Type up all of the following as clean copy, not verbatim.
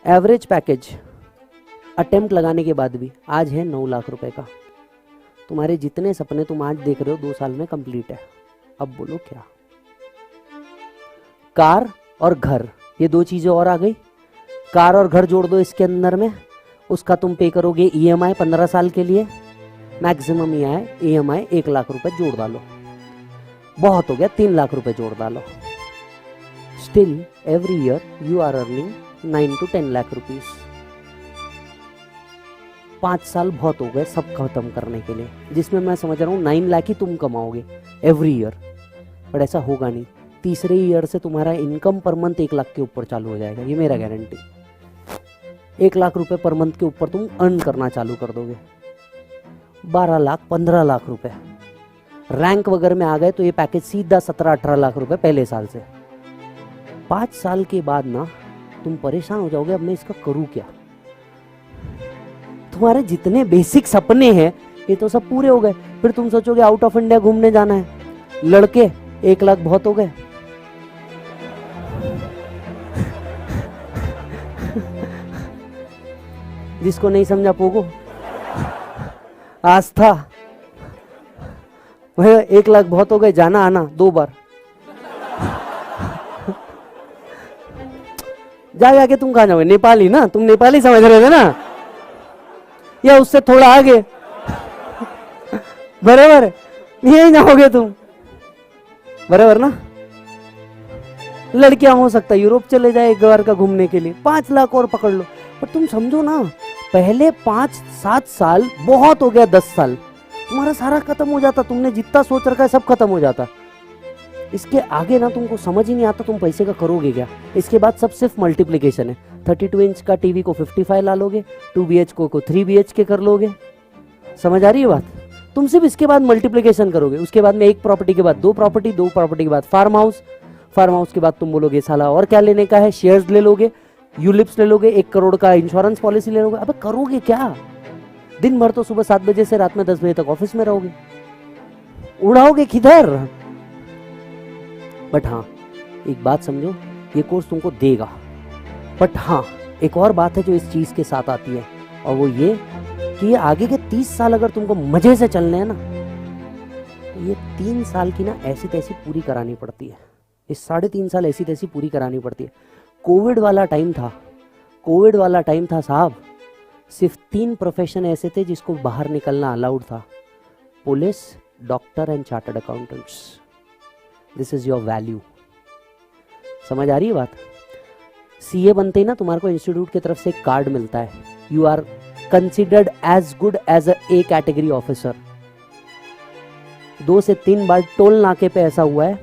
Average package attempt लगाने के बाद भी आज है 9 लाख रुपए का। तुम्हारे जितने सपने तुम आज देख रहे हो 2 साल में कंप्लीट है। अब बोलो क्या? कार और घर, ये 2 चीजें और आ गई। कार और घर जोड़ दो इसके अंदर में, उसका तुम पे करोगे EMI 15 साल के लिए। मैक्सिमम EMI 1 लाख रुपए जोड़ डालो, बहुत हो गया 3 लाख रुपए जोड़ डालो। Still every year you are earning 9 to 10 lakh rupees. 5 साल बहुत हो गए सब खत्म करने के लिए, जिसमें मैं समझ रहा हूँ 9 लाख ही तुम कमाओगे एवरी ईयर। बट ऐसा होगा नहीं। तीसरे ईयर से तुम्हारा इनकम पर मंथ 1 लाख के ऊपर चालू हो जाएगा, ये मेरा गारंटी। 1 लाख रुपए पर मंथ के ऊपर तुम अर्न करना चालू कर दोगे। 12 लाख 15 लाख रुपए रैंक वगैरह में आ गए तो ये पैकेज सीधा 17-18 लाख रुपए पहले साल से। 5 साल के बाद ना तुम परेशान हो जाओगे, अब मैं इसका करूं क्या। तुम्हारे जितने बेसिक सपने हैं ये तो सब पूरे हो गए। फिर तुम सोचोगे आउट ऑफ इंडिया घूमने जाना है। लड़के 1 लाख बहुत हो गए। जिसको नहीं समझा पोगो, आस्था, वह 1 लाख बहुत हो गए। जाना आना 2 बार जाके तुम कहाँ जाओगे? नेपाली ना, तुम नेपाली समझ रहे थे ना, या उससे थोड़ा आगे बराबर यही जाओगे तुम, बराबर ना। लड़कियां हो सकता है यूरोप चले जाए 1 बार का घूमने के लिए, 5 लाख और पकड़ लो। पर तुम समझो ना, पहले 5-7 साल बहुत हो गया, 10 साल तुम्हारा सारा खत्म हो जाता। तुमने जितना सोच रखा है सब खत्म हो जाता। इसके आगे ना तुमको समझ ही नहीं आता तुम पैसे का करोगे क्या। इसके बाद सब सिर्फ मल्टीप्लिकेशन है। 32 इंच का टीवी को 55 ला लोगे, 2 BHK को 3 BHK कर लोगे। समझ आ रही है बात? तुम सिर्फ इसके बाद मल्टीप्लिकेशन करोगे। उसके बाद में 1 प्रॉपर्टी के बाद 2 प्रॉपर्टी, 2 प्रॉपर्टी के बाद फार्म हाउस, फार्म हाउस के बाद तुम बोलोगे साला और क्या लेने का है, शेयर्स ले लोगे, यूलिप्स ले लोगे, 1 करोड़ का इंश्योरेंस पॉलिसी ले लोगे। अब करोगे क्या? दिन भर तो सुबह 7 बजे से रात में 10 बजे तक ऑफिस में रहोगे, उड़ाओगे किधर। बट हाँ एक बात समझो, ये कोर्स तुमको देगा। बट हाँ एक और बात है जो इस चीज के साथ आती है, और वो ये कि ये आगे के 30 साल अगर तुमको मजे से चलने हैं ना, तो ये 3 साल की ना ऐसी तैसी पूरी करानी पड़ती है। ये 3.5 साल ऐसी तैसी पूरी करानी पड़ती है। कोविड वाला टाइम था, कोविड वाला टाइम था साहब, सिर्फ 3 प्रोफेशन ऐसे थे जिसको बाहर निकलना अलाउड था, police, doctor and chartered accountants. This is your value. समझ आ रही है बात? CA बनते ही ना तुम्हारे को इंस्टीट्यूट की तरफ से एक कार्ड मिलता है, you are considered as good as A category officer. 2 से 3 बार टोल नाके पे ऐसा हुआ है,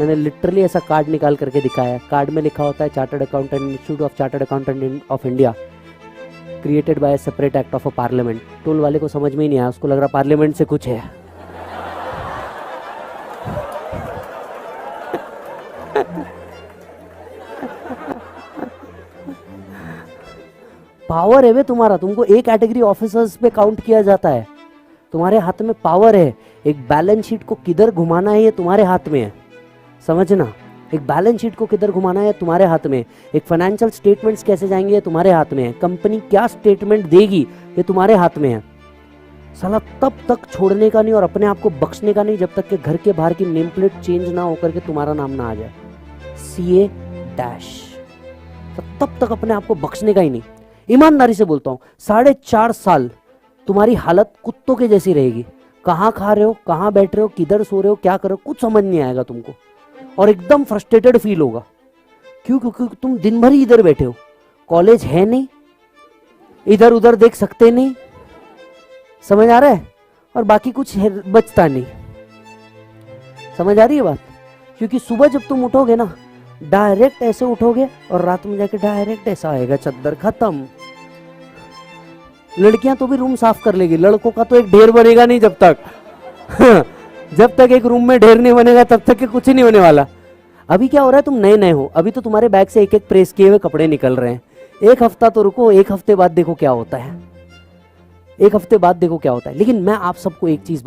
मैंने लिटरली ऐसा कार्ड निकाल करके दिखाया है। कार्ड में लिखा होता है chartered accountant, institute of chartered accountant of India, created by separate act of a parliament. Toll वाले को समझ में ही नहीं आया, उसको लग रहा पार्लियामेंट से कुछ है। पावर है वे तुम्हारा, तुमको A कैटेगरी ऑफिसर्स पे काउंट किया जाता है। तुम्हारे हाथ में पावर है। एक बैलेंस शीट को किधर घुमाना है ये तुम्हारे हाथ में है, समझना। एक बैलेंस शीट को किधर घुमाना है तुम्हारे हाथ में। एक फाइनेंशियल स्टेटमेंट्स कैसे जाएंगे ये तुम्हारे हाथ में है। कंपनी क्या स्टेटमेंट देगी ये तुम्हारे हाथ में है। साला तब तक छोड़ने का नहीं और अपने आप को बख्शने का नहीं जब तक कि घर के बाहर की नेम प्लेट चेंज ना होकर के तुम्हारा नाम ना आ जाए CA डैश। तब तक अपने आप को बख्शने का ही नहीं। ईमानदारी से बोलता हूँ 4.5 साल तुम्हारी हालत कुत्तों के जैसी रहेगी। कहाँ खा रहे हो, कहाँ बैठ रहे हो, किधर सो रहे हो, क्या कर रहे हो, कुछ समझ नहीं आएगा तुमको, और एकदम फ्रस्ट्रेटेड फील होगा। क्यों? क्योंकि तुम दिन भर ही इधर बैठे हो, कॉलेज है नहीं, इधर उधर देख सकते नहीं, समझ आ रहा है, और बाकी कुछ बचता नहीं। समझ आ रही है बात? क्योंकि सुबह जब तुम उठोगे ना डायरेक्ट ऐसे उठोगे और रात में जाके डायरेक्ट ऐसा आएगा, चद्दर खत्म। लड़कियां तो भी रूम साफ कर लेगी, लड़कों का तो एक ढेर बनेगा नहीं जब तक जब तक एक रूम में ढेर नहीं बनेगा तब तक के कुछ ही नहीं होने वाला। अभी क्या हो रहा है, तुम नए नए हो, अभी तो तुम्हारे बैग से एक एक प्रेस किए हुए कपड़े निकल रहे हैं। 1 हफ्ता तो रुको, 1 हफ्ते बाद देखो क्या होता है, 1 हफ्ते बाद देखो क्या होता है। लेकिन मैं आप सबको एक चीज